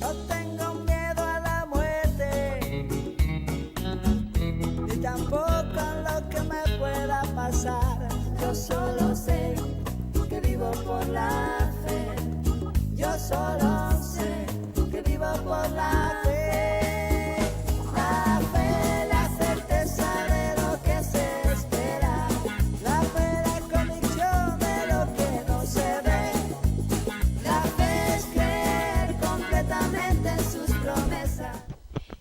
No tengo miedo a la muerte, ni tampoco a lo que me pueda pasar. Yo solo sé que vivo por la fe. Yo solo sé que vivo por la fe. La fe, la certeza de lo que se espera. La fe, la convicción de lo que no se ve. La fe es creer completamente en sus promesas.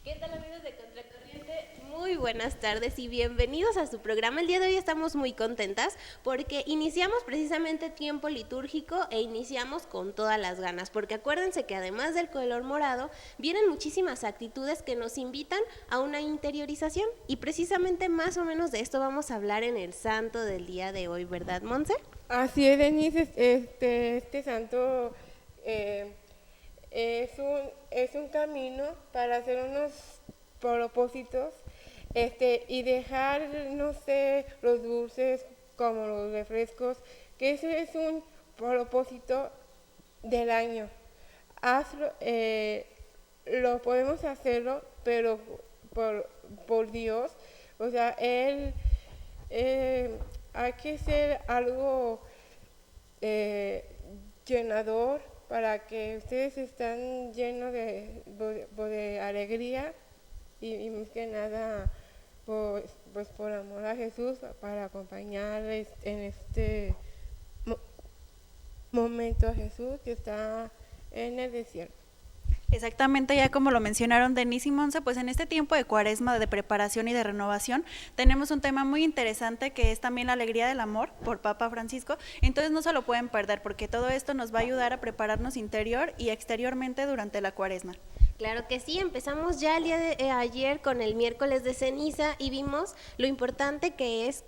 ¿Qué tal, amigos de Contracorriente? Muy buenas tardes y bienvenidos a su programa. El día de hoy estamos muy contentas porque iniciamos precisamente tiempo litúrgico e iniciamos con todas las ganas, porque acuérdense que además del color morado vienen muchísimas actitudes que nos invitan a una interiorización, y precisamente más o menos de esto vamos a hablar en el santo del día de hoy, ¿verdad, Monse? Así es, Denise, este santo es un camino para hacer unos propósitos y dejar, no sé, los dulces como los refrescos, que ese es un propósito del año. Hazlo, lo podemos hacerlo, pero por Dios, o sea, hay que ser algo llenador para que ustedes estén llenos de alegría y más que nada pues por amor a Jesús para acompañarles en este momento a Jesús que está en el desierto. Exactamente, ya como lo mencionaron Denise y Monse, pues en este tiempo de Cuaresma, de preparación y de renovación, tenemos un tema muy interesante que es también la alegría del amor por Papa Francisco. Entonces no se lo pueden perder porque todo esto nos va a ayudar a prepararnos interior y exteriormente durante la Cuaresma. Claro que sí, empezamos ya el día de ayer con el miércoles de ceniza y vimos lo importante que es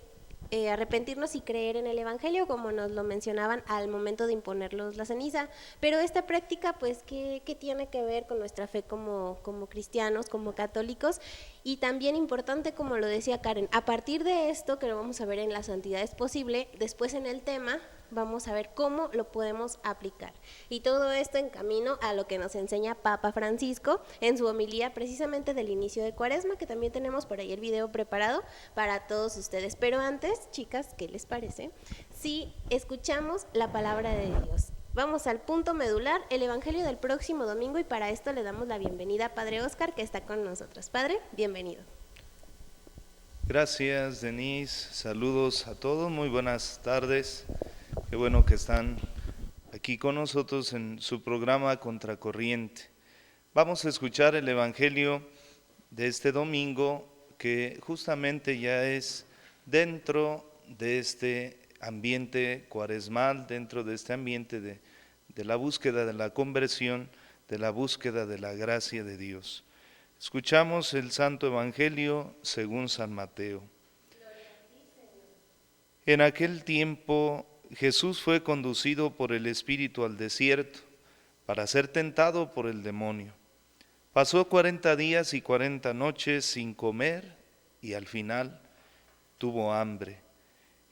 arrepentirnos y creer en el Evangelio, como nos lo mencionaban al momento de imponernos la ceniza. Pero esta práctica, pues, ¿qué tiene que ver con nuestra fe como cristianos, como católicos? Y también importante, como lo decía Karen, a partir de esto, que lo vamos a ver en La Santidad es Posible, después en el tema vamos a ver cómo lo podemos aplicar. Y todo esto en camino a lo que nos enseña Papa Francisco en su homilía precisamente del inicio de Cuaresma, que también tenemos por ahí el video preparado para todos ustedes. Pero antes, chicas, ¿qué les parece si escuchamos la palabra de Dios? Vamos al punto medular, el Evangelio del próximo domingo, y para esto le damos la bienvenida a Padre Óscar, que está con nosotros. Padre, bienvenido. Gracias, Denise. Saludos a todos, muy buenas tardes. Qué bueno que están aquí con nosotros en su programa Contracorriente. Vamos a escuchar el Evangelio de este domingo, que justamente ya es dentro de este ambiente cuaresmal, dentro de este ambiente de la búsqueda de la conversión, de la búsqueda de la gracia de Dios. Escuchamos el Santo Evangelio según San Mateo. En aquel tiempo Jesús fue conducido por el Espíritu al desierto para ser tentado por el demonio. Pasó 40 días y 40 noches sin comer y al final tuvo hambre.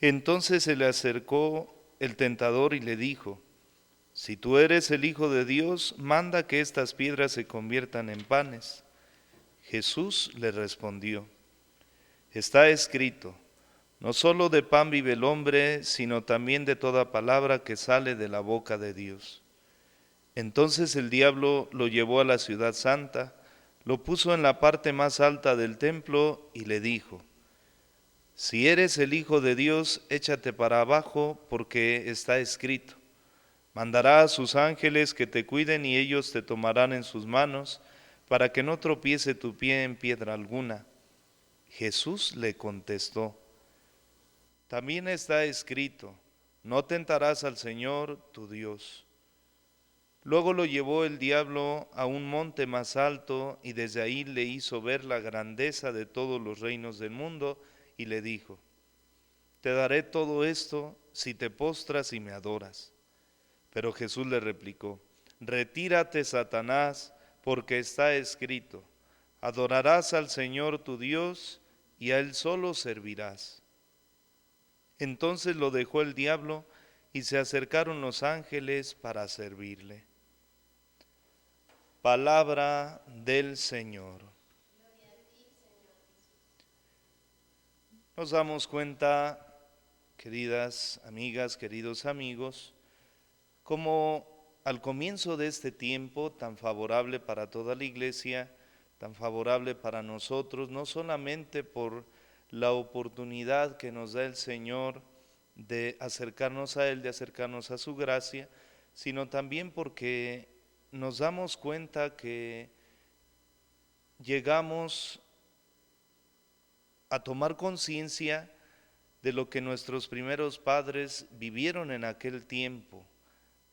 Entonces se le acercó el tentador y le dijo: si tú eres el Hijo de Dios, manda que estas piedras se conviertan en panes. Jesús le respondió: está escrito, no solo de pan vive el hombre, sino también de toda palabra que sale de la boca de Dios. Entonces el diablo lo llevó a la ciudad santa, lo puso en la parte más alta del templo y le dijo: si eres el Hijo de Dios, échate para abajo, porque está escrito, mandará a sus ángeles que te cuiden y ellos te tomarán en sus manos, para que no tropiece tu pie en piedra alguna. Jesús le contestó: también está escrito, no tentarás al Señor tu Dios. Luego lo llevó el diablo a un monte más alto y desde ahí le hizo ver la grandeza de todos los reinos del mundo y le dijo: te daré todo esto si te postras y me adoras. Pero Jesús le replicó: retírate, Satanás, porque está escrito, adorarás al Señor tu Dios y a Él solo servirás. Entonces lo dejó el diablo y se acercaron los ángeles para servirle. Palabra del Señor. Nos damos cuenta, queridas amigas, queridos amigos, como al comienzo de este tiempo tan favorable para toda la Iglesia, tan favorable para nosotros, no solamente por la oportunidad que nos da el Señor de acercarnos a Él, de acercarnos a su gracia, sino también porque nos damos cuenta que llegamos a tomar conciencia de lo que nuestros primeros padres vivieron en aquel tiempo,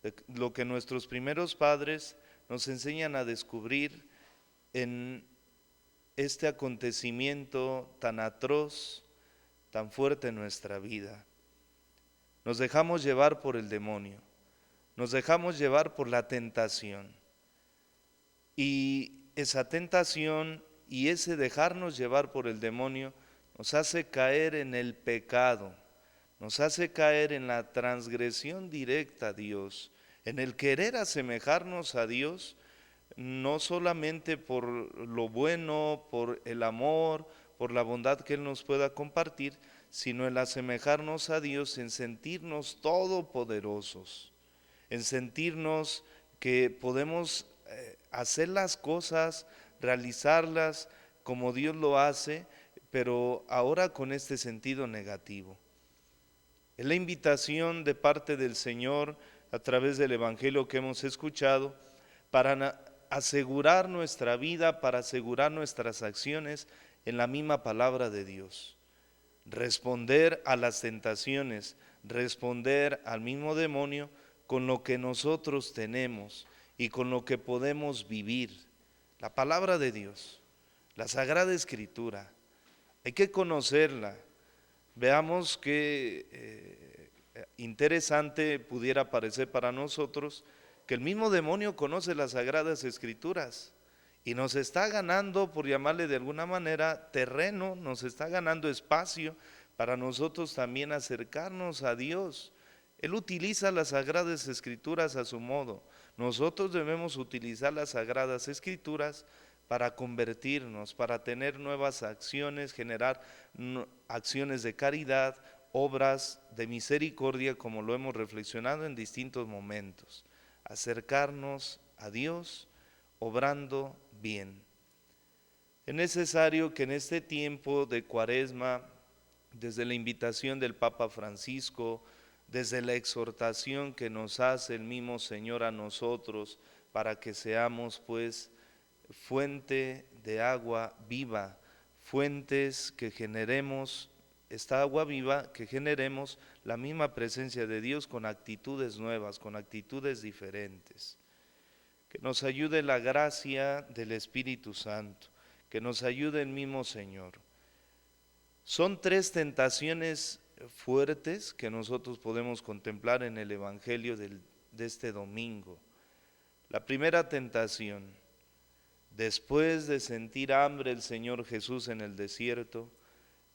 de lo que nuestros primeros padres nos enseñan a descubrir en este acontecimiento tan atroz, tan fuerte en nuestra vida. Nos dejamos llevar por el demonio, nos dejamos llevar por la tentación, y esa tentación y ese dejarnos llevar por el demonio nos hace caer en el pecado, nos hace caer en la transgresión directa a Dios, en el querer asemejarnos a Dios, no solamente por lo bueno, por el amor, por la bondad que Él nos pueda compartir, sino el asemejarnos a Dios en sentirnos todopoderosos, en sentirnos que podemos hacer las cosas, realizarlas como Dios lo hace, pero ahora con este sentido negativo. Es la invitación de parte del Señor a través del Evangelio que hemos escuchado para asegurar nuestra vida, para asegurar nuestras acciones en la misma palabra de Dios. Responder a las tentaciones, responder al mismo demonio con lo que nosotros tenemos y con lo que podemos vivir. La palabra de Dios, la Sagrada Escritura, hay que conocerla. Veamos qué interesante pudiera parecer para nosotros que el mismo demonio conoce las Sagradas Escrituras y nos está ganando, por llamarle de alguna manera, terreno, nos está ganando espacio para nosotros también acercarnos a Dios. Él utiliza las Sagradas Escrituras a su modo. Nosotros debemos utilizar las Sagradas Escrituras para convertirnos, para tener nuevas acciones, generar acciones de caridad, obras de misericordia, como lo hemos reflexionado en distintos momentos. Acercarnos a Dios obrando bien. Es necesario que en este tiempo de Cuaresma, desde la invitación del Papa Francisco, desde la exhortación que nos hace el mismo Señor a nosotros, para que seamos pues fuente de agua viva, fuentes que generemos esta agua viva, que generemos la misma presencia de Dios con actitudes nuevas, con actitudes diferentes. Que nos ayude la gracia del Espíritu Santo, que nos ayude el mismo Señor. Son 3 tentaciones fuertes que nosotros podemos contemplar en el Evangelio de este domingo. La primera tentación: después de sentir hambre el Señor Jesús en el desierto,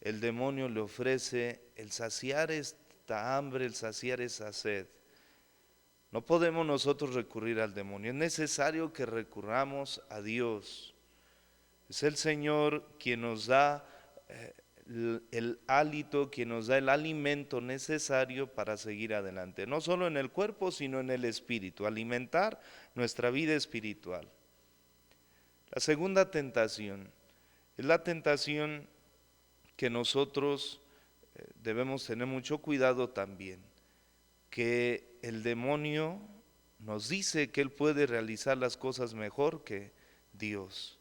el demonio le ofrece el saciar esta hambre, el saciar esa sed. No podemos nosotros recurrir al demonio, es necesario que recurramos a Dios. Es el Señor quien nos da el hálito, quien nos da el alimento necesario para seguir adelante, no solo en el cuerpo, sino en el espíritu, alimentar nuestra vida espiritual. La segunda tentación es la tentación que nosotros debemos tener mucho cuidado también, que el demonio nos dice que él puede realizar las cosas mejor que Dios,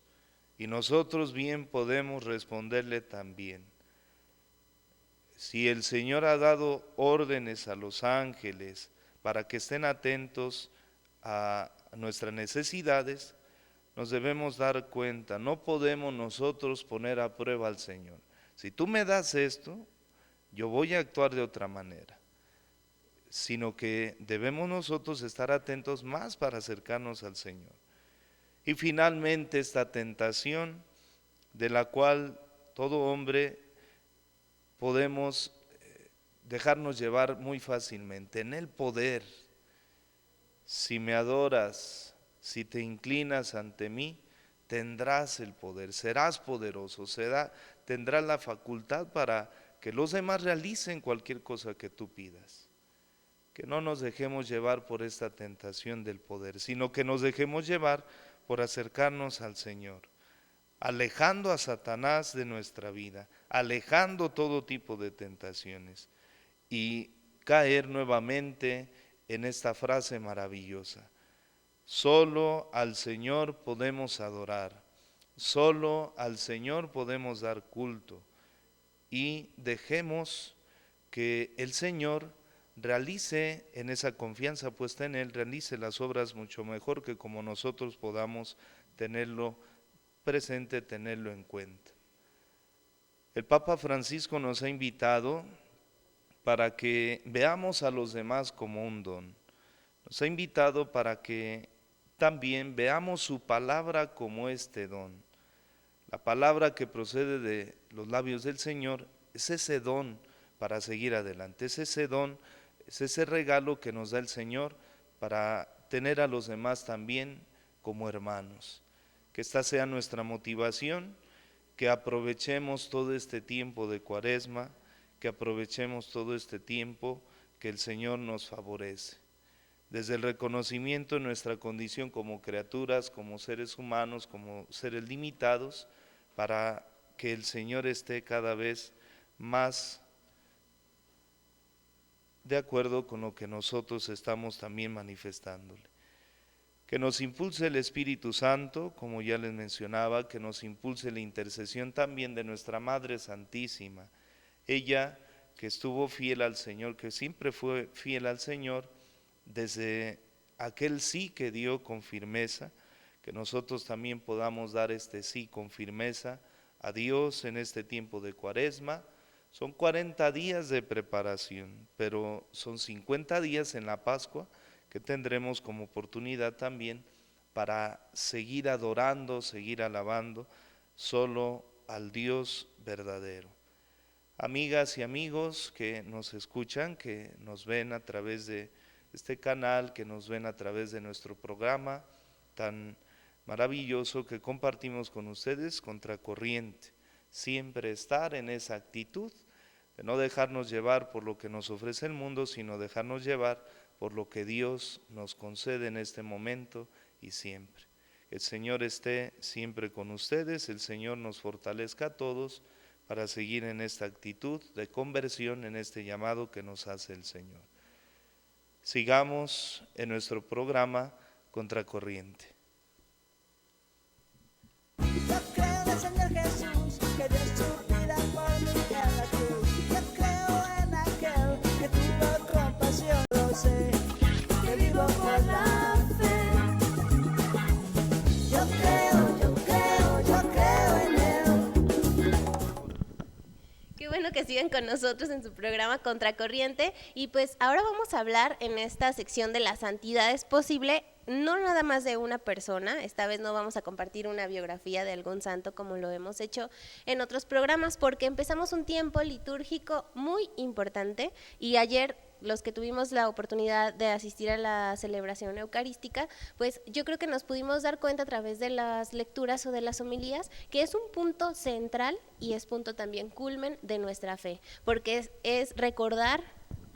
y nosotros bien podemos responderle también. Si el Señor ha dado órdenes a los ángeles para que estén atentos a nuestras necesidades, nos debemos dar cuenta, no podemos nosotros poner a prueba al Señor. Si tú me das esto, yo voy a actuar de otra manera, sino que debemos nosotros estar atentos más para acercarnos al Señor. Y finalmente esta tentación de la cual todo hombre podemos dejarnos llevar muy fácilmente, en el poder. Si me adoras, si te inclinas ante mí, tendrás el poder, serás poderoso, tendrás la facultad para que los demás realicen cualquier cosa que tú pidas. Que no nos dejemos llevar por esta tentación del poder, sino que nos dejemos llevar por acercarnos al Señor, alejando a Satanás de nuestra vida, alejando todo tipo de tentaciones y caer nuevamente en esta frase maravillosa: solo al Señor podemos adorar, solo al Señor podemos dar culto, y dejemos que el Señor realice, en esa confianza puesta en Él, realice las obras mucho mejor que como nosotros podamos tenerlo presente, tenerlo en cuenta. El Papa Francisco nos ha invitado para que veamos a los demás como un don. Nos ha invitado para que también veamos su palabra como este don. La palabra que procede de los labios del Señor es ese don para seguir adelante, es ese don, es ese regalo que nos da el Señor para tener a los demás también como hermanos. Que esta sea nuestra motivación, que aprovechemos todo este tiempo de Cuaresma, que aprovechemos todo este tiempo que el Señor nos favorece. Desde el reconocimiento de nuestra condición como criaturas, como seres humanos, como seres limitados, para que el Señor esté cada vez más de acuerdo con lo que nosotros estamos también manifestándole. Que nos impulse el Espíritu Santo, como ya les mencionaba, que nos impulse la intercesión también de nuestra Madre Santísima. Ella que estuvo fiel al Señor, que siempre fue fiel al Señor, desde aquel sí que dio con firmeza, que nosotros también podamos dar este sí con firmeza a Dios en este tiempo de Cuaresma. Son 40 días de preparación, pero son 50 días en la Pascua que tendremos como oportunidad también para seguir adorando, seguir alabando solo al Dios verdadero. Amigas y amigos que nos escuchan, que nos ven a través de este canal, que nos ven a través de nuestro programa tan maravilloso que compartimos con ustedes, Contracorriente. Siempre estar en esa actitud de no dejarnos llevar por lo que nos ofrece el mundo, sino dejarnos llevar por lo que Dios nos concede en este momento y siempre. El Señor esté siempre con ustedes, el Señor nos fortalezca a todos para seguir en esta actitud de conversión, en este llamado que nos hace el Señor. Sigamos en nuestro programa Contracorriente. Yo creo en el Señor Jesús, que dio su vida por mí en la cruz. Yo creo en aquel que tuvo compasión, lo sé, que vivo por la fe. Yo creo en Él. Qué bueno que sigan con nosotros en su programa Contracorriente. Y pues ahora vamos a hablar en esta sección de la santidad es posible, no nada más de una persona. Esta vez no vamos a compartir una biografía de algún santo como lo hemos hecho en otros programas, porque empezamos un tiempo litúrgico muy importante y ayer los que tuvimos la oportunidad de asistir a la celebración eucarística, pues yo creo que nos pudimos dar cuenta a través de las lecturas o de las homilías que es un punto central y es punto también culmen de nuestra fe, porque es recordar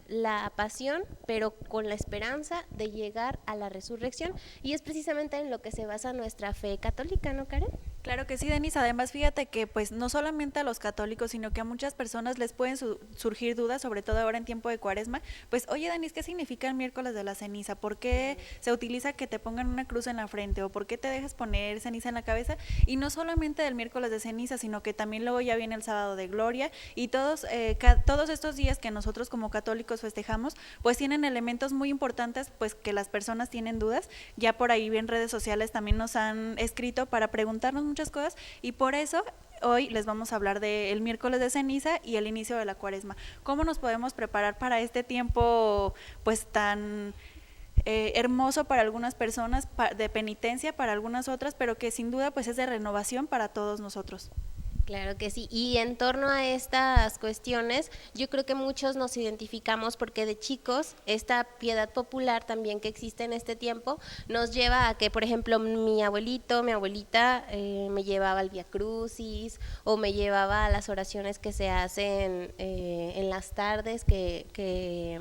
la pasión, pero con la esperanza de llegar a la resurrección, y es precisamente en lo que se basa nuestra fe católica, ¿no, Karen? Claro que sí, Denise. Además, fíjate que pues no solamente a los católicos, sino que a muchas personas les pueden surgir dudas, sobre todo ahora en tiempo de Cuaresma. Pues, oye, Denise, ¿qué significa el miércoles de la ceniza? ¿Por qué se utiliza que te pongan una cruz en la frente? ¿O por qué te dejas poner ceniza en la cabeza? Y no solamente del miércoles de ceniza, sino que también luego ya viene el sábado de gloria, y todos estos días que nosotros como católicos festejamos, pues tienen elementos muy importantes, pues que las personas tienen dudas. Ya por ahí en redes sociales también nos han escrito para preguntarnos muchas cosas, y por eso hoy les vamos a hablar del miércoles de ceniza y el inicio de la Cuaresma. ¿Cómo nos podemos preparar para este tiempo pues tan hermoso para algunas personas, de penitencia para algunas otras, pero que sin duda pues es de renovación para todos nosotros? Claro que sí, y en torno a estas cuestiones, yo creo que muchos nos identificamos porque de chicos esta piedad popular también que existe en este tiempo nos lleva a que, por ejemplo, mi abuelito, mi abuelita me llevaba al Vía Crucis o me llevaba a las oraciones que se hacen en las tardes, que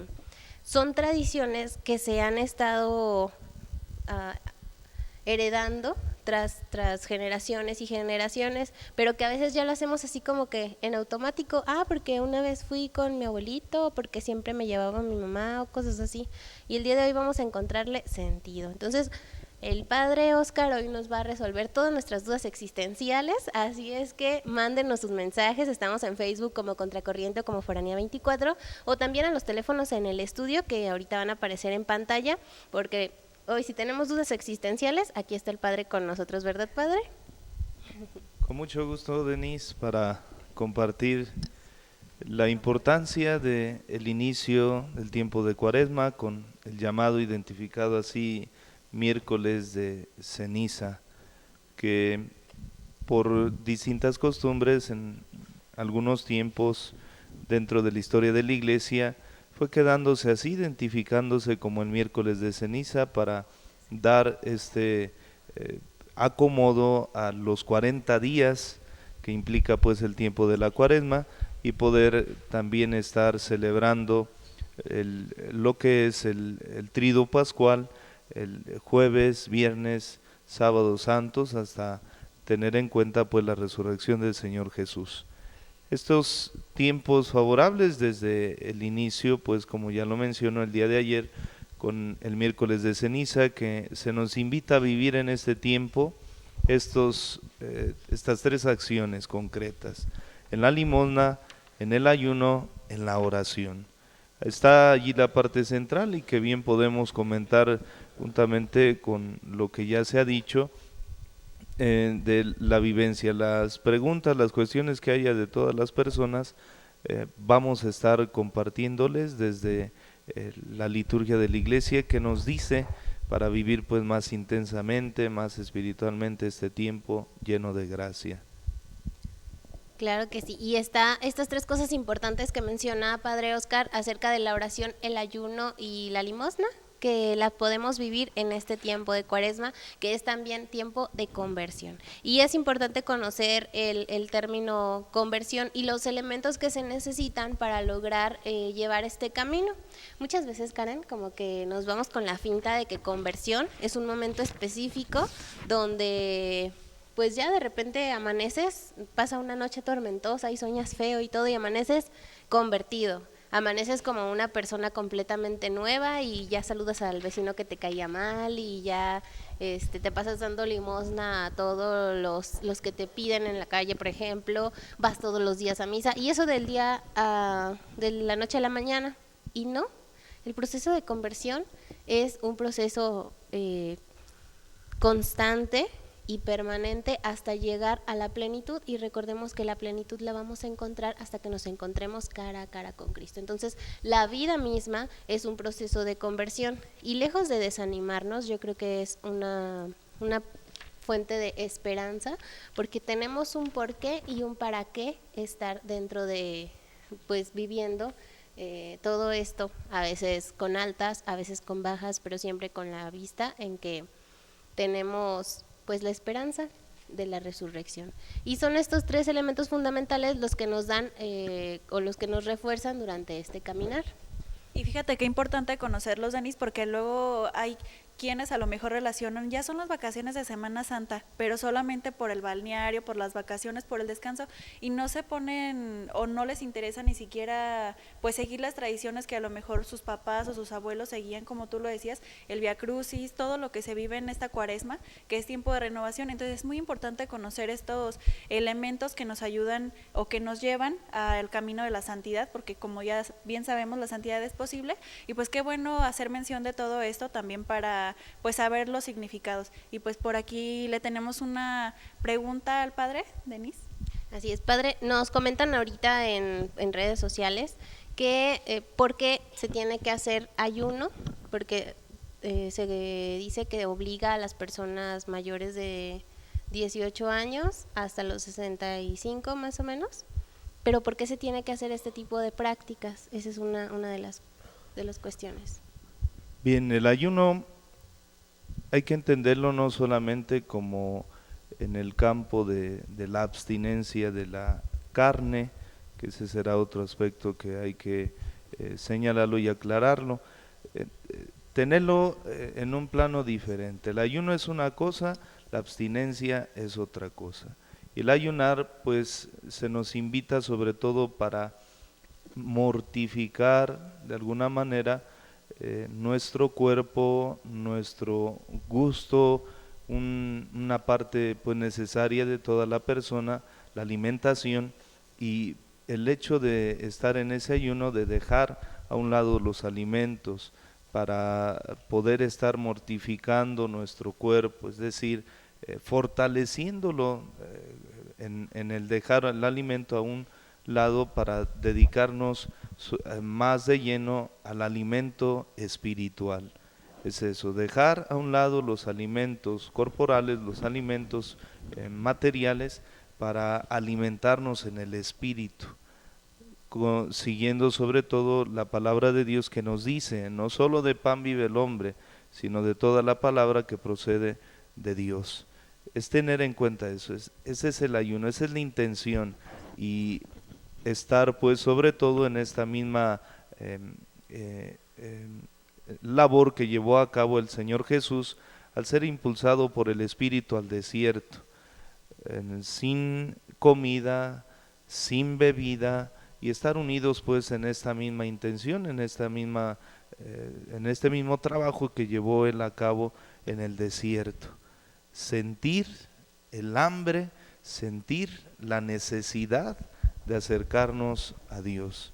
son tradiciones que se han estado ah, heredando tras generaciones y generaciones, pero que a veces ya lo hacemos así como que en automático, porque una vez fui con mi abuelito, porque siempre me llevaba mi mamá o cosas así, y el día de hoy vamos a encontrarle sentido. Entonces, el padre Oscar hoy nos va a resolver todas nuestras dudas existenciales, así es que mándenos sus mensajes, estamos en Facebook como Contracorriente o como Foranía 24, o también a los teléfonos en el estudio que ahorita van a aparecer en pantalla, porque hoy si tenemos dudas existenciales, aquí está el padre con nosotros, ¿verdad, padre? Con mucho gusto, Denise, para compartir la importancia del inicio del tiempo de Cuaresma con el llamado identificado así miércoles de ceniza, que por distintas costumbres en algunos tiempos dentro de la historia de la Iglesia fue quedándose así, identificándose como el miércoles de ceniza para dar acomodo a los 40 días que implica pues el tiempo de la Cuaresma y poder también estar celebrando lo que es el Tríduo Pascual, el jueves, viernes, sábados santos, hasta tener en cuenta pues la resurrección del Señor Jesús. Estos tiempos favorables desde el inicio, pues como ya lo mencionó el día de ayer, con el miércoles de ceniza, que se nos invita a vivir en este tiempo estas tres acciones concretas: en la limosna, en el ayuno, en la oración. Está allí la parte central y que bien podemos comentar juntamente con lo que ya se ha dicho de la vivencia, las preguntas, las cuestiones que haya de todas las personas, vamos a estar compartiéndoles desde la liturgia de la iglesia que nos dice para vivir pues más intensamente, más espiritualmente este tiempo lleno de gracia. Claro que sí, y estas tres cosas importantes que menciona Padre Oscar acerca de la oración, el ayuno y la limosna, que la podemos vivir en este tiempo de Cuaresma, que es también tiempo de conversión. Y es importante conocer el término conversión y los elementos que se necesitan para lograr llevar este camino. Muchas veces, Karen, como que nos vamos con la finta de que conversión es un momento específico donde pues ya de repente amaneces, pasa una noche tormentosa y sueñas feo y todo y amaneces convertido. Amaneces como una persona completamente nueva y ya saludas al vecino que te caía mal y ya te pasas dando limosna a todos los que te piden en la calle, por ejemplo, vas todos los días a misa y eso del día de la noche a la mañana. Y no, el proceso de conversión es un proceso constante y permanente hasta llegar a la plenitud, y recordemos que la plenitud la vamos a encontrar hasta que nos encontremos cara a cara con Cristo. Entonces la vida misma es un proceso de conversión y lejos de desanimarnos, yo creo que es una fuente de esperanza, porque tenemos un porqué y un para qué estar dentro de, pues viviendo todo esto, a veces con altas, a veces con bajas, pero siempre con la vista en que tenemos pues la esperanza de la resurrección. Y son estos tres elementos fundamentales los que nos dan o los que nos refuerzan durante este caminar. Y fíjate qué importante conocerlos, Denise, porque luego hay quienes a lo mejor relacionan, ya son las vacaciones de Semana Santa, pero solamente por el balneario, por las vacaciones, por el descanso, y no se ponen o no les interesa ni siquiera pues seguir las tradiciones que a lo mejor sus papás o sus abuelos seguían, como tú lo decías, el Vía Crucis, todo lo que se vive en esta Cuaresma, que es tiempo de renovación. Entonces es muy importante conocer estos elementos que nos ayudan o que nos llevan al camino de la santidad, porque como ya bien sabemos, la santidad es posible, y pues qué bueno hacer mención de todo esto también para pues saber los significados. Y pues por aquí le tenemos una pregunta al padre, Denise. Así es, padre, nos comentan ahorita en redes sociales que por qué se tiene que hacer ayuno, porque se dice que obliga a las personas mayores de 18 años hasta los 65 más o menos. Pero ¿por qué se tiene que hacer este tipo de prácticas? Esa es una de las cuestiones. Bien, el ayuno hay que entenderlo no solamente como en el campo de la abstinencia de la carne, que ese será otro aspecto que hay que señalarlo y aclararlo, tenerlo en un plano diferente. El ayuno es una cosa, la abstinencia es otra cosa. Y el ayunar pues se nos invita sobre todo para mortificar de alguna manera nuestro cuerpo, nuestro gusto, una parte pues necesaria de toda la persona, la alimentación, y el hecho de estar en ese ayuno, de dejar a un lado los alimentos para poder estar mortificando nuestro cuerpo, es decir, fortaleciéndolo en el dejar el alimento a un lado para dedicarnos más de lleno al alimento espiritual. Es eso, dejar a un lado los alimentos corporales, los alimentos materiales, para alimentarnos en el espíritu, siguiendo sobre todo la palabra de Dios que nos dice, no solo de pan vive el hombre, sino de toda la palabra que procede de Dios. Es tener en cuenta eso, ese es el ayuno, esa es la intención, y estar pues sobre todo en esta misma labor que llevó a cabo el Señor Jesús al ser impulsado por el Espíritu al desierto, sin comida, sin bebida, y estar unidos pues en esta misma intención, en este mismo trabajo que llevó él a cabo en el desierto. Sentir el hambre, sentir la necesidad de acercarnos a Dios.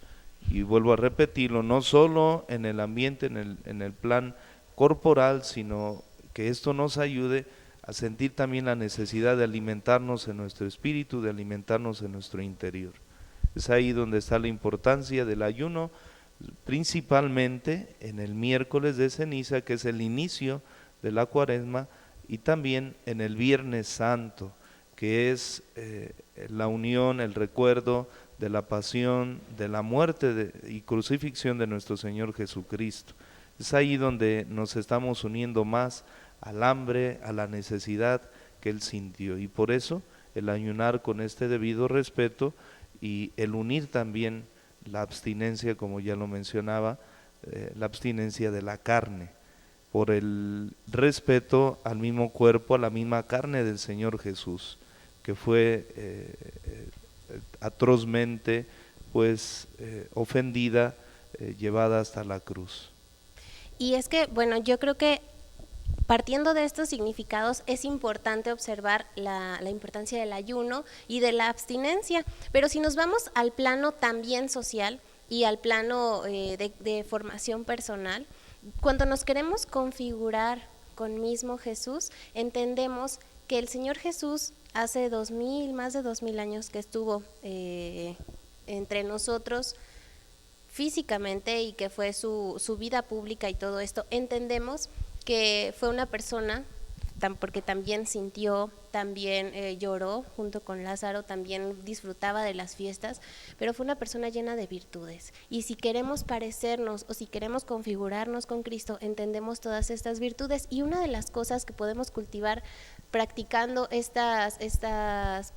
Y vuelvo a repetirlo, no solo en el ambiente, en el plan corporal, sino que esto nos ayude a sentir también la necesidad de alimentarnos en nuestro espíritu, de alimentarnos en nuestro interior. Es ahí donde está la importancia del ayuno, principalmente en el miércoles de ceniza, que es el inicio de la Cuaresma, y también en el Viernes Santo, que es la unión, el recuerdo de la pasión, de la muerte y crucifixión de nuestro Señor Jesucristo. Es ahí donde nos estamos uniendo más al hambre, a la necesidad que Él sintió, y por eso el ayunar con este debido respeto y el unir también la abstinencia, como ya lo mencionaba, la abstinencia de la carne, por el respeto al mismo cuerpo, a la misma carne del Señor Jesús, que fue atrozmente pues ofendida, llevada hasta la cruz. Y es que, bueno, yo creo que partiendo de estos significados es importante observar la importancia del ayuno y de la abstinencia, pero si nos vamos al plano también social y al plano de formación personal, cuando nos queremos configurar con mismo Jesús, entendemos que el Señor Jesús hace más de 2000 años que estuvo entre nosotros físicamente, y que fue su vida pública y todo esto, entendemos que fue una persona, porque también sintió, también lloró junto con Lázaro, también disfrutaba de las fiestas, pero fue una persona llena de virtudes. Y si queremos parecernos o si queremos configurarnos con Cristo, entendemos todas estas virtudes, y una de las cosas que podemos cultivar practicando estas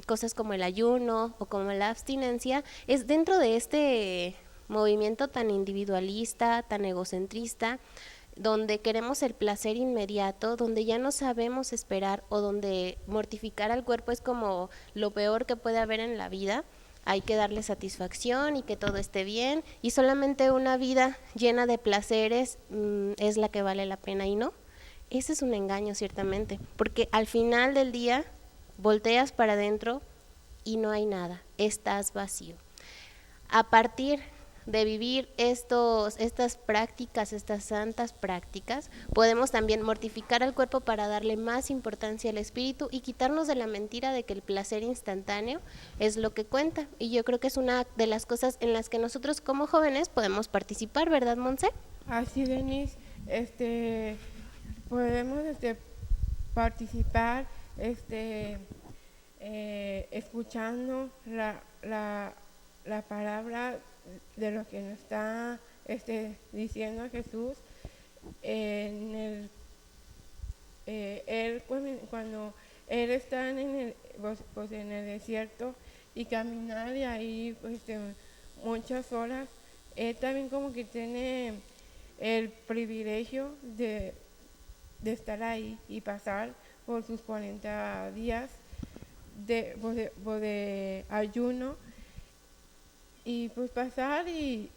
cosas como el ayuno o como la abstinencia es dentro de este movimiento tan individualista, tan egocentrista, donde queremos el placer inmediato, donde ya no sabemos esperar, o donde mortificar al cuerpo es como lo peor que puede haber en la vida. Hay que darle satisfacción y que todo esté bien, y solamente una vida llena de placeres es la que vale la pena, y no. Ese es un engaño ciertamente, porque al final del día volteas para adentro y no hay nada, estás vacío. A partir de vivir estas prácticas, estas santas prácticas, podemos también mortificar al cuerpo para darle más importancia al espíritu y quitarnos de la mentira de que el placer instantáneo es lo que cuenta. Y yo creo que es una de las cosas en las que nosotros como jóvenes podemos participar, ¿verdad, Monse? Así, Denise, podemos participar escuchando la palabra de lo que nos está diciendo Jesús. Cuando él está en el desierto y caminar de ahí muchas horas, él también como que tiene el privilegio de estar ahí y pasar por sus 40 días de ayuno, y pues pasar y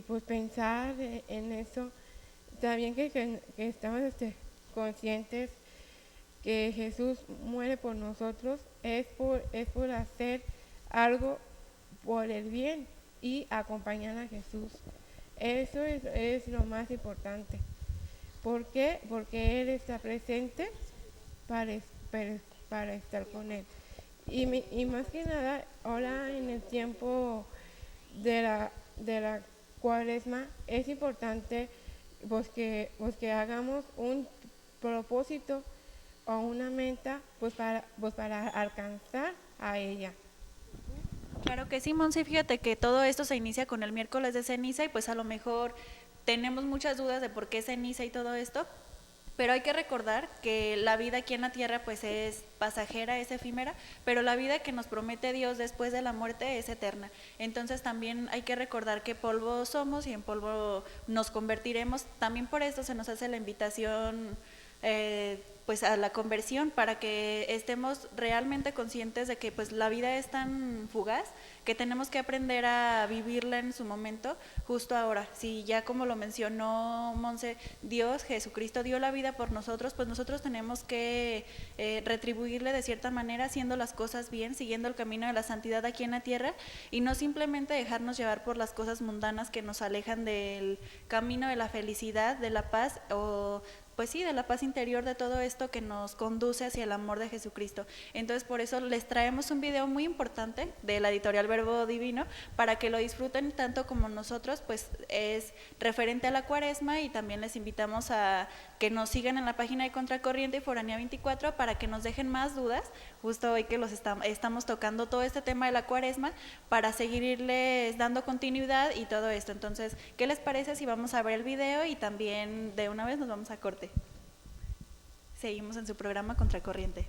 pues pensar en eso. También que estamos conscientes que Jesús muere por nosotros, es por hacer algo por el bien y acompañar a Jesús. Eso es lo más importante. ¿Por qué? Porque Él está presente para estar con Él. Y más que nada, ahora en el tiempo de la Cuaresma, es importante que hagamos un propósito o una meta para alcanzar a ella. Claro que sí, Monse, fíjate que todo esto se inicia con el miércoles de ceniza y pues a lo mejor tenemos muchas dudas de por qué ceniza y todo esto, pero hay que recordar que la vida aquí en la tierra pues es pasajera, es efímera, pero la vida que nos promete Dios después de la muerte es eterna. Entonces también hay que recordar que polvo somos y en polvo nos convertiremos. También por esto se nos hace la invitación pues a la conversión, para que estemos realmente conscientes de que pues la vida es tan fugaz que tenemos que aprender a vivirla en su momento, justo ahora. Si ya como lo mencionó Monse, Dios, Jesucristo dio la vida por nosotros, pues nosotros tenemos que retribuirle de cierta manera, haciendo las cosas bien, siguiendo el camino de la santidad aquí en la tierra, y no simplemente dejarnos llevar por las cosas mundanas que nos alejan del camino de la felicidad, de la paz, o pues sí, de la paz interior, de todo esto que nos conduce hacia el amor de Jesucristo. Entonces por eso les traemos un video muy importante de la editorial Verbo Divino, para que lo disfruten tanto como nosotros. Pues es referente a la Cuaresma, y también les invitamos a que nos sigan en la página de Contracorriente y Foranía 24 para que nos dejen más dudas, justo hoy que estamos tocando todo este tema de la Cuaresma, para seguirles dando continuidad y todo esto. Entonces, ¿qué les parece si vamos a ver el video y también de una vez nos vamos a corte? Seguimos en su programa Contracorriente.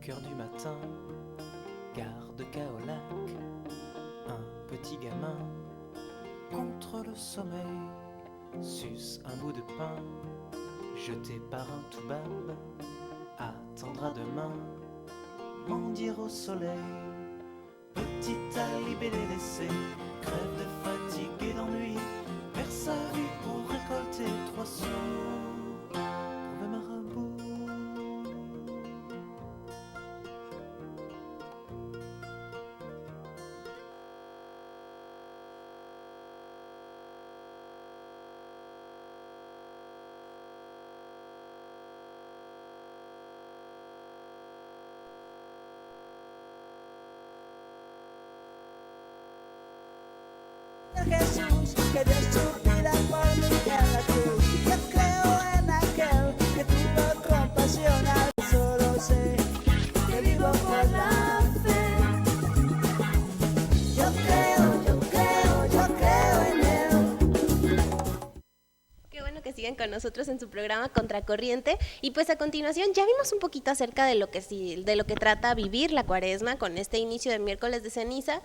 Heures du matin, gare de Kaolack, un petit gamin contre le sommeil suce un bout de pain jeté par un toubab, attendre à demain, mendier au soleil. Petit talibé laissé, crève de fatigue et d'ennui, perd sa vie pour récolter 3 sous. Jesús, que dio su vida por mí en la cruz. Yo creo en aquel que tuvo compasión, solo sé que vivo por la fe. Yo creo en Él. Qué bueno que sigan con nosotros en su programa Contracorriente. Y pues a continuación ya vimos un poquito acerca de lo que trata vivir la Cuaresma con este inicio de miércoles de ceniza,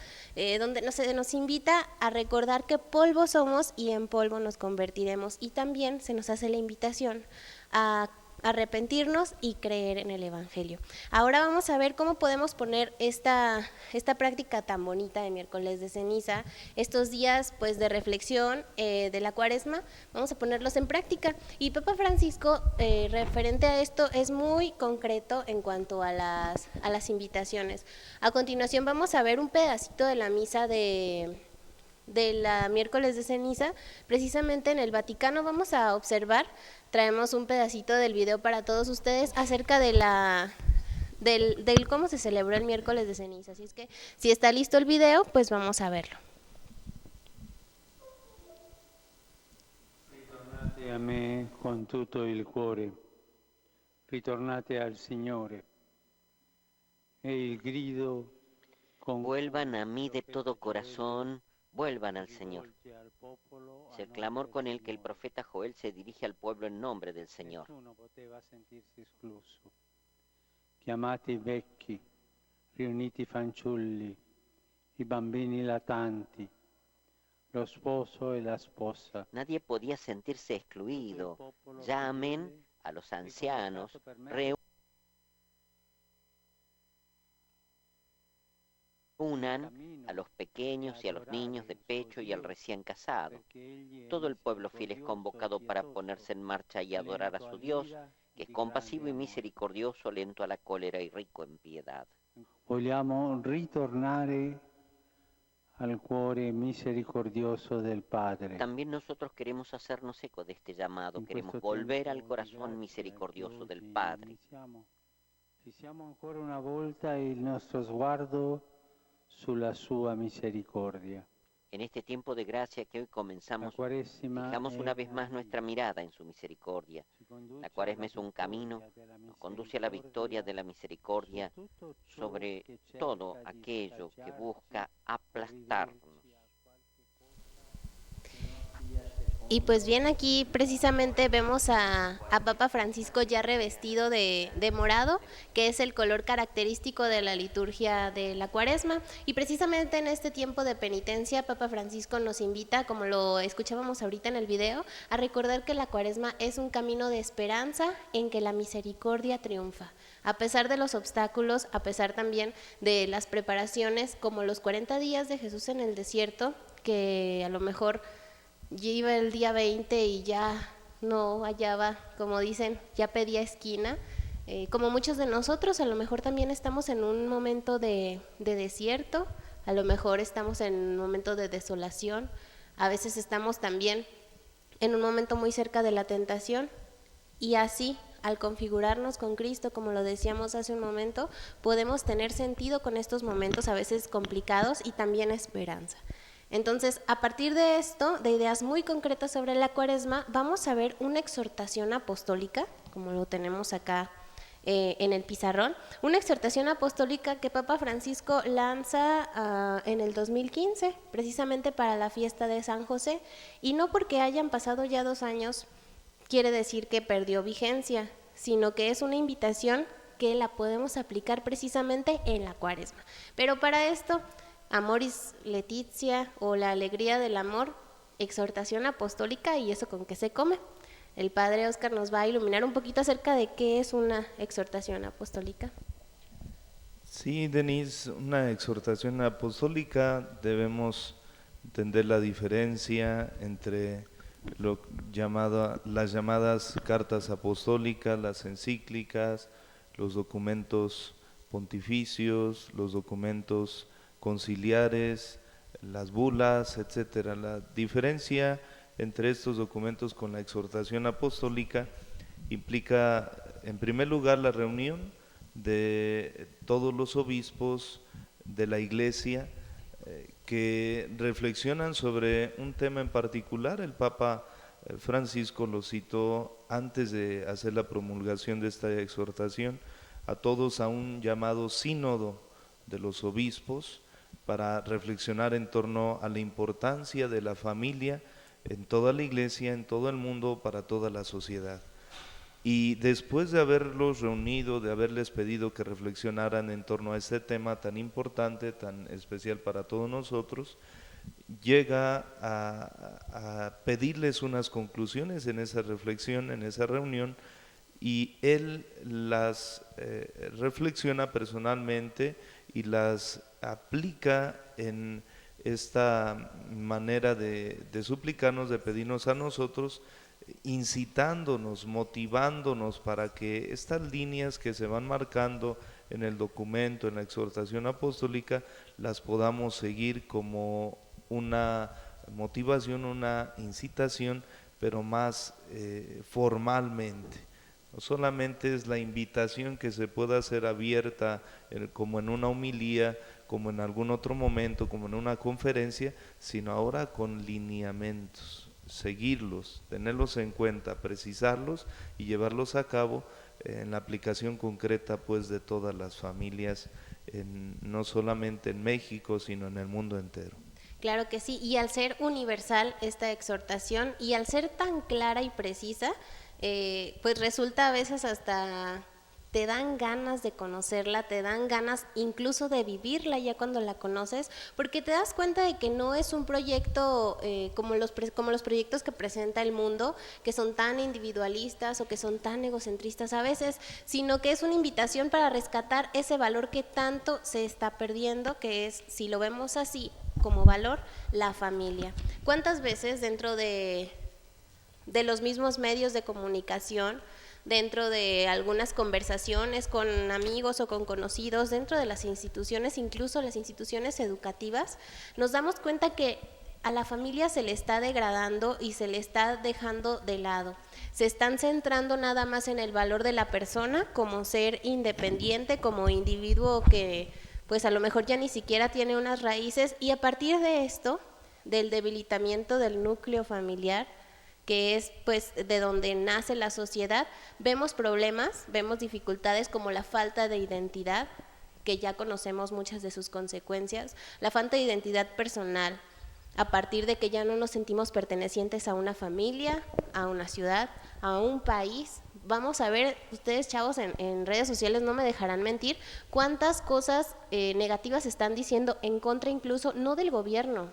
donde nos invita a recordar que polvo somos y en polvo nos convertiremos, y también se nos hace la invitación a arrepentirnos y creer en el Evangelio. Ahora vamos a ver cómo podemos poner esta práctica tan bonita de miércoles de ceniza, estos días pues de reflexión de la Cuaresma, vamos a ponerlos en práctica. Y Papa Francisco, referente a esto, es muy concreto en cuanto a las invitaciones. A continuación vamos a ver un pedacito de la misa de la miércoles de ceniza, precisamente en el Vaticano. Vamos a observar, traemos un pedacito del video para todos ustedes acerca de del cómo se celebró el miércoles de ceniza. Así es que si está listo el video, pues vamos a verlo. Ritornate a me con tutto il cuore, ritornate al Signore, e il grido con Vuelvan a mí de todo corazón, vuelvan al Señor. Es el clamor con el que el profeta Joel se dirige al pueblo en nombre del Señor. Nessuno poteva sentirsi escluso. Chiamate i vecchi, riuniti i fanciulli, i bambini latanti, lo sposo e la sposa. Nadie podía sentirse excluido. Llamen a los ancianos, reúnan a los pequeños y a los niños de pecho y al recién casado. Todo el pueblo fiel es convocado para ponerse en marcha y adorar a su Dios, que es compasivo y misericordioso, lento a la cólera y rico en piedad. Vogliamo ritornare al cuore misericordioso del Padre. También nosotros queremos hacernos eco de este llamado, queremos volver al corazón misericordioso del Padre. Fissiamo ancora una volta il nostro sguardo sulla sua misericordia. En este tiempo de gracia que hoy comenzamos, fijamos una vez más nuestra mirada en su misericordia. La Cuaresma es un camino, nos conduce a la victoria de la misericordia sobre todo aquello que busca aplastarnos. Y pues bien, aquí precisamente vemos a Papa Francisco ya revestido de morado, que es el color característico de la liturgia de la Cuaresma. Y precisamente en este tiempo de penitencia, Papa Francisco nos invita, como lo escuchábamos ahorita en el video, a recordar que la Cuaresma es un camino de esperanza en que la misericordia triunfa. A pesar de los obstáculos, a pesar también de las preparaciones, como los 40 días de Jesús en el desierto, que a lo mejor ya iba el día 20 y ya no hallaba, como dicen, ya pedía esquina. Como muchos de nosotros, a lo mejor también estamos en un momento de desierto, a lo mejor estamos en un momento de desolación, a veces estamos también en un momento muy cerca de la tentación, y así, al configurarnos con Cristo, como lo decíamos hace un momento, podemos tener sentido con estos momentos a veces complicados y también esperanza. Entonces, a partir de esto, de ideas muy concretas sobre la Cuaresma, vamos a ver una exhortación apostólica, como lo tenemos acá en el pizarrón, una exhortación apostólica que Papa Francisco lanza en el 2015, precisamente para la fiesta de San José, y no porque hayan pasado ya 2 años quiere decir que perdió vigencia, sino que es una invitación que la podemos aplicar precisamente en la Cuaresma. Pero para esto, Amoris Laetitia, o la alegría del amor, exhortación apostólica, y eso con qué se come. El padre Óscar nos va a iluminar un poquito acerca de qué es una exhortación apostólica. Sí, Denise, una exhortación apostólica debemos entender la diferencia entre las llamadas cartas apostólicas, las encíclicas, los documentos pontificios, los documentos conciliares, las bulas, etcétera. La diferencia entre estos documentos con la exhortación apostólica implica, en primer lugar, la reunión de todos los obispos de la Iglesia que reflexionan sobre un tema en particular. El Papa Francisco lo citó antes de hacer la promulgación de esta exhortación a todos a un llamado sínodo de los obispos para reflexionar en torno a la importancia de la familia en toda la Iglesia, en todo el mundo, para toda la sociedad. Y después de haberlos reunido, de haberles pedido que reflexionaran en torno a este tema tan importante, tan especial para todos nosotros, llega a pedirles unas conclusiones en esa reflexión, en esa reunión, y él las reflexiona personalmente y las aplica en esta manera de suplicarnos, de pedirnos a nosotros, incitándonos, motivándonos para que estas líneas que se van marcando en el documento, en la exhortación apostólica, las podamos seguir como una motivación, una incitación, pero más formalmente. No solamente es la invitación que se pueda hacer abierta como en una homilía, como en algún otro momento, como en una conferencia, sino ahora con lineamientos, seguirlos, tenerlos en cuenta, precisarlos y llevarlos a cabo en la aplicación concreta pues de todas las familias, no solamente en México, sino en el mundo entero. Claro que sí, y al ser universal esta exhortación y al ser tan clara y precisa, pues resulta a veces hasta te dan ganas de conocerla, te dan ganas incluso de vivirla ya cuando la conoces, porque te das cuenta de que no es un proyecto como los proyectos que presenta el mundo, que son tan individualistas o que son tan egocentristas a veces, sino que es una invitación para rescatar ese valor que tanto se está perdiendo, que es, si lo vemos así, como valor, la familia. ¿Cuántas veces dentro de los mismos medios de comunicación, dentro de algunas conversaciones con amigos o con conocidos, dentro de las instituciones, incluso las instituciones educativas, nos damos cuenta que a la familia se le está degradando y se le está dejando de lado? Se están centrando nada más en el valor de la persona como ser independiente, como individuo que pues a lo mejor ya ni siquiera tiene unas raíces, y a partir de esto, del debilitamiento del núcleo familiar, que es pues de donde nace la sociedad, vemos problemas, vemos dificultades como la falta de identidad, que ya conocemos muchas de sus consecuencias, la falta de identidad personal, a partir de que ya no nos sentimos pertenecientes a una familia, a una ciudad, a un país. Vamos a ver, ustedes chavos en redes sociales no me dejarán mentir, cuántas cosas negativas están diciendo en contra incluso, no del gobierno.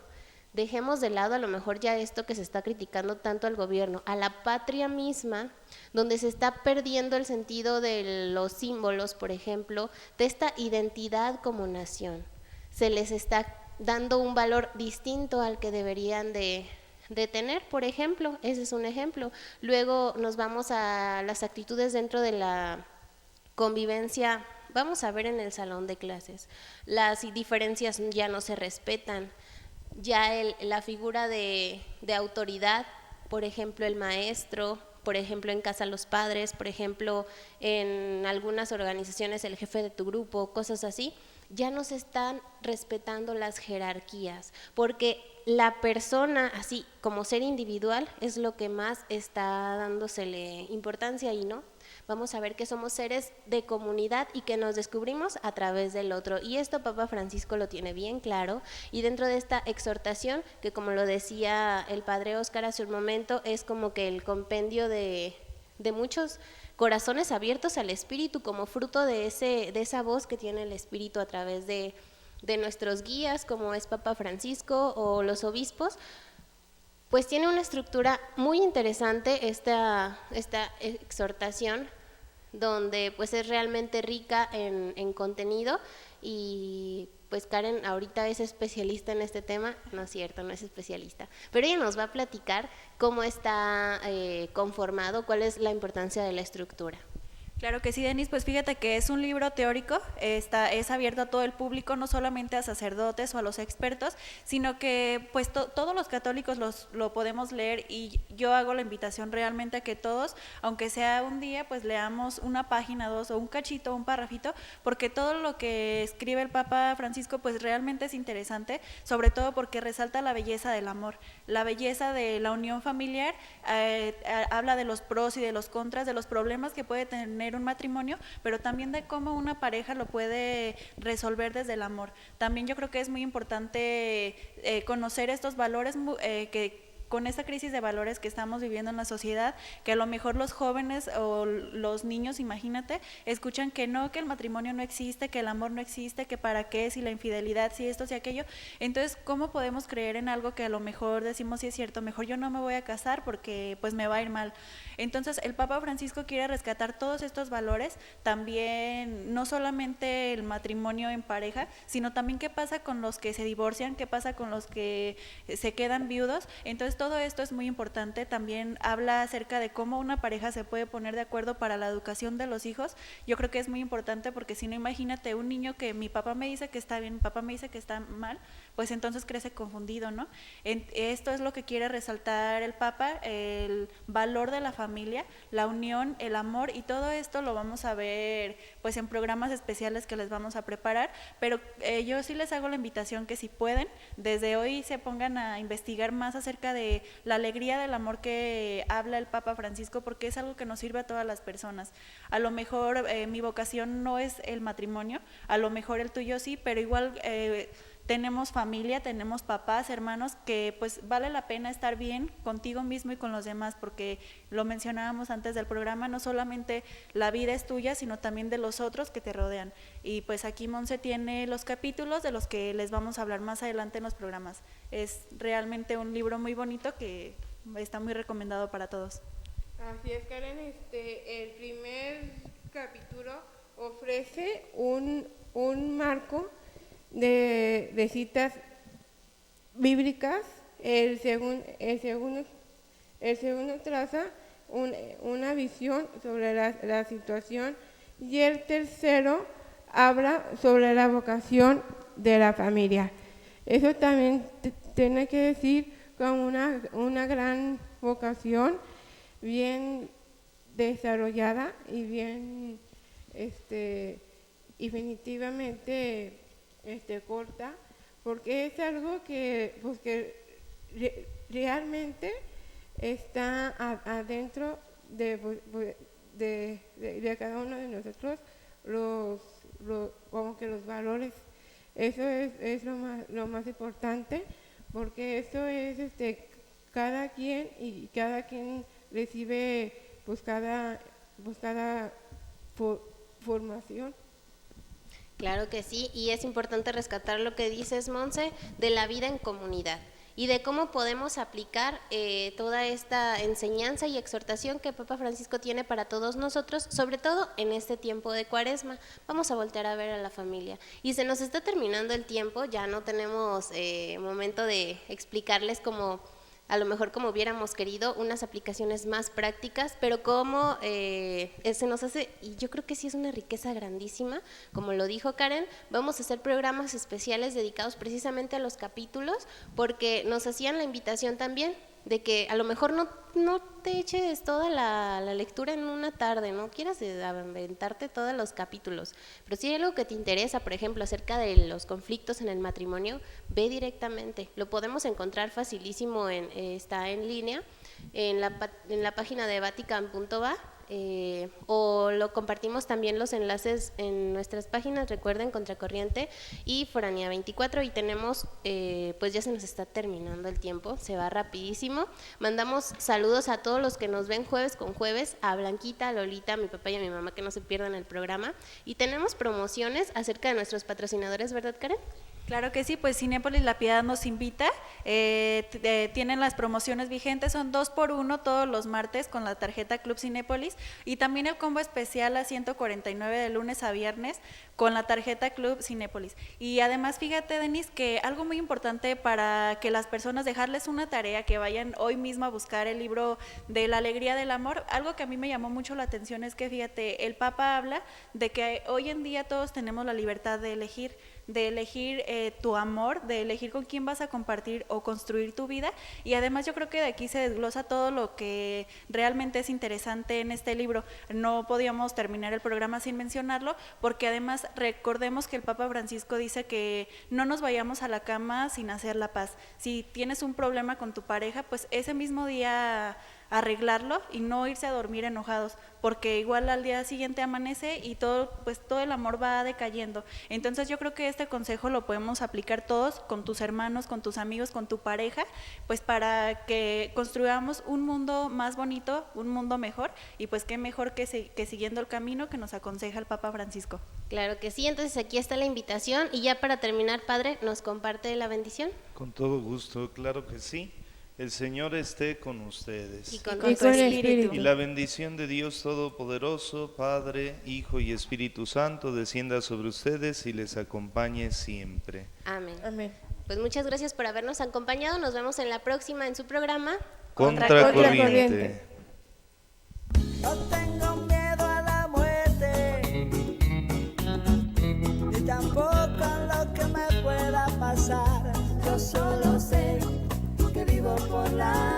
Dejemos de lado a lo mejor ya esto que se está criticando tanto al gobierno, a la patria misma, donde se está perdiendo el sentido de los símbolos, por ejemplo, de esta identidad como nación. Se les está dando un valor distinto al que deberían de tener, por ejemplo, ese es un ejemplo. Luego nos vamos a las actitudes dentro de la convivencia, vamos a ver en el salón de clases, las diferencias ya no se respetan, ya la figura de autoridad, por ejemplo el maestro, por ejemplo en casa los padres, por ejemplo en algunas organizaciones el jefe de tu grupo, cosas así, ya no se están respetando las jerarquías, porque la persona, así como ser individual, es lo que más está dándosele importancia y no. Vamos a ver que somos seres de comunidad y que nos descubrimos a través del otro. Y esto Papa Francisco lo tiene bien claro. Y dentro de esta exhortación, que como lo decía el Padre Óscar hace un momento, es como que el compendio de muchos corazones abiertos al Espíritu como fruto de esa voz que tiene el Espíritu a través de nuestros guías, como es Papa Francisco o los obispos. Pues tiene una estructura muy interesante esta exhortación, donde pues es realmente rica en contenido. Y pues Karen ahorita es especialista en este tema, no es cierto, no es especialista, pero ella nos va a platicar cómo está conformado, cuál es la importancia de la estructura. Claro que sí, Denise, pues fíjate que es un libro teórico, es abierto a todo el público, no solamente a sacerdotes o a los expertos, sino que pues todos los católicos lo podemos leer, y yo hago la invitación realmente a que todos, aunque sea un día, pues leamos una página, dos, o un cachito, un parrafito, porque todo lo que escribe el Papa Francisco pues realmente es interesante, sobre todo porque resalta la belleza del amor, la belleza de la unión familiar, habla de los pros y de los contras, de los problemas que puede tener un matrimonio, pero también de cómo una pareja lo puede resolver desde el amor. También yo creo que es muy importante conocer estos valores que con esa crisis de valores que estamos viviendo en la sociedad, que a lo mejor los jóvenes o los niños, imagínate, escuchan que no, que el matrimonio no existe, que el amor no existe, que para qué, si la infidelidad, si esto, si aquello. Entonces, ¿cómo podemos creer en algo que a lo mejor decimos, sí es cierto, mejor yo no me voy a casar porque pues me va a ir mal? Entonces, el Papa Francisco quiere rescatar todos estos valores, también no solamente el matrimonio en pareja, sino también qué pasa con los que se divorcian, qué pasa con los que se quedan viudos. Entonces, todo esto es muy importante. También habla acerca de cómo una pareja se puede poner de acuerdo para la educación de los hijos. Yo creo que es muy importante porque si no, imagínate un niño que mi papá me dice que está bien, mi papá me dice que está mal, pues entonces crece confundido, ¿no? Esto es lo que quiere resaltar el Papa, el valor de la familia, la unión, el amor, y todo esto lo vamos a ver pues en programas especiales que les vamos a preparar, pero yo sí les hago la invitación que si pueden, desde hoy se pongan a investigar más acerca de la alegría del amor que habla el Papa Francisco, porque es algo que nos sirve a todas las personas. A lo mejor mi vocación no es el matrimonio, a lo mejor el tuyo sí, pero igual tenemos familia, tenemos papás, hermanos, que pues vale la pena estar bien contigo mismo y con los demás, porque lo mencionábamos antes del programa, no solamente la vida es tuya, sino también de los otros que te rodean. Y pues aquí Monse tiene los capítulos de los que les vamos a hablar más adelante en los programas. Es realmente un libro muy bonito que está muy recomendado para todos. Así es, Karen. El primer capítulo ofrece un marco de citas bíblicas, el segundo traza una visión sobre la situación, y el tercero habla sobre la vocación de la familia. Eso también tiene que decir con una gran vocación bien desarrollada y bien definitivamente corta, porque es algo que realmente está adentro de cada uno de nosotros, como que los valores. Eso es lo más importante, porque eso es cada quien recibe pues cada formación. Claro que sí, y es importante rescatar lo que dices, Monse, de la vida en comunidad y de cómo podemos aplicar toda esta enseñanza y exhortación que Papa Francisco tiene para todos nosotros, sobre todo en este tiempo de Cuaresma. Vamos a voltear a ver a la familia. Y se nos está terminando el tiempo, ya no tenemos momento de explicarles a lo mejor como hubiéramos querido, unas aplicaciones más prácticas, pero como se nos hace, y yo creo que sí es una riqueza grandísima, como lo dijo Karen, vamos a hacer programas especiales dedicados precisamente a los capítulos, porque nos hacían la invitación también de que a lo mejor no te eches toda la lectura en una tarde, no quieras aventarte todos los capítulos, pero si hay algo que te interesa, por ejemplo, acerca de los conflictos en el matrimonio, ve directamente, lo podemos encontrar facilísimo, está en línea, en la página de Vatican.va, o lo compartimos también los enlaces en nuestras páginas, recuerden, Contracorriente y Foranía 24, y tenemos, pues ya se nos está terminando el tiempo, se va rapidísimo. Mandamos saludos a todos los que nos ven jueves con jueves, a Blanquita, a Lolita, a mi papá y a mi mamá, que no se pierdan el programa, y tenemos promociones acerca de nuestros patrocinadores, ¿verdad, Karen? Claro que sí, pues Cinépolis La Piedad nos invita, tienen las promociones vigentes, son 2x1 todos los martes con la tarjeta Club Cinépolis, y también el combo especial a 149 de lunes a viernes con la tarjeta Club Cinépolis. Y además, fíjate, Denise, que algo muy importante para que las personas, dejarles una tarea, que vayan hoy mismo a buscar el libro de La Alegría del Amor. Algo que a mí me llamó mucho la atención es que, fíjate, el Papa habla de que hoy en día todos tenemos la libertad de elegir tu amor, de elegir con quién vas a compartir o construir tu vida, y además yo creo que de aquí se desglosa todo lo que realmente es interesante en este libro. No podíamos terminar el programa sin mencionarlo, porque además recordemos que el Papa Francisco dice que no nos vayamos a la cama sin hacer la paz. Si tienes un problema con tu pareja, pues ese mismo día arreglarlo y no irse a dormir enojados, porque igual al día siguiente amanece y todo el amor va decayendo. Entonces yo creo que este consejo lo podemos aplicar todos, con tus hermanos, con tus amigos, con tu pareja, pues para que construyamos un mundo más bonito, un mundo mejor, y pues qué mejor que siguiendo el camino que nos aconseja el Papa Francisco. Claro que sí, entonces aquí está la invitación y ya para terminar, Padre, ¿nos comparte la bendición? Con todo gusto, claro que sí. El Señor esté con ustedes. Y con tu espíritu. Y la bendición de Dios Todopoderoso, Padre, Hijo y Espíritu Santo, descienda sobre ustedes y les acompañe siempre. Amén. Amén. Pues muchas gracias por habernos acompañado. Nos vemos en la próxima en su programa Contracorriente. No tengo miedo a la muerte, ni tampoco a lo que me pueda pasar. Yo solo sé que vivo por la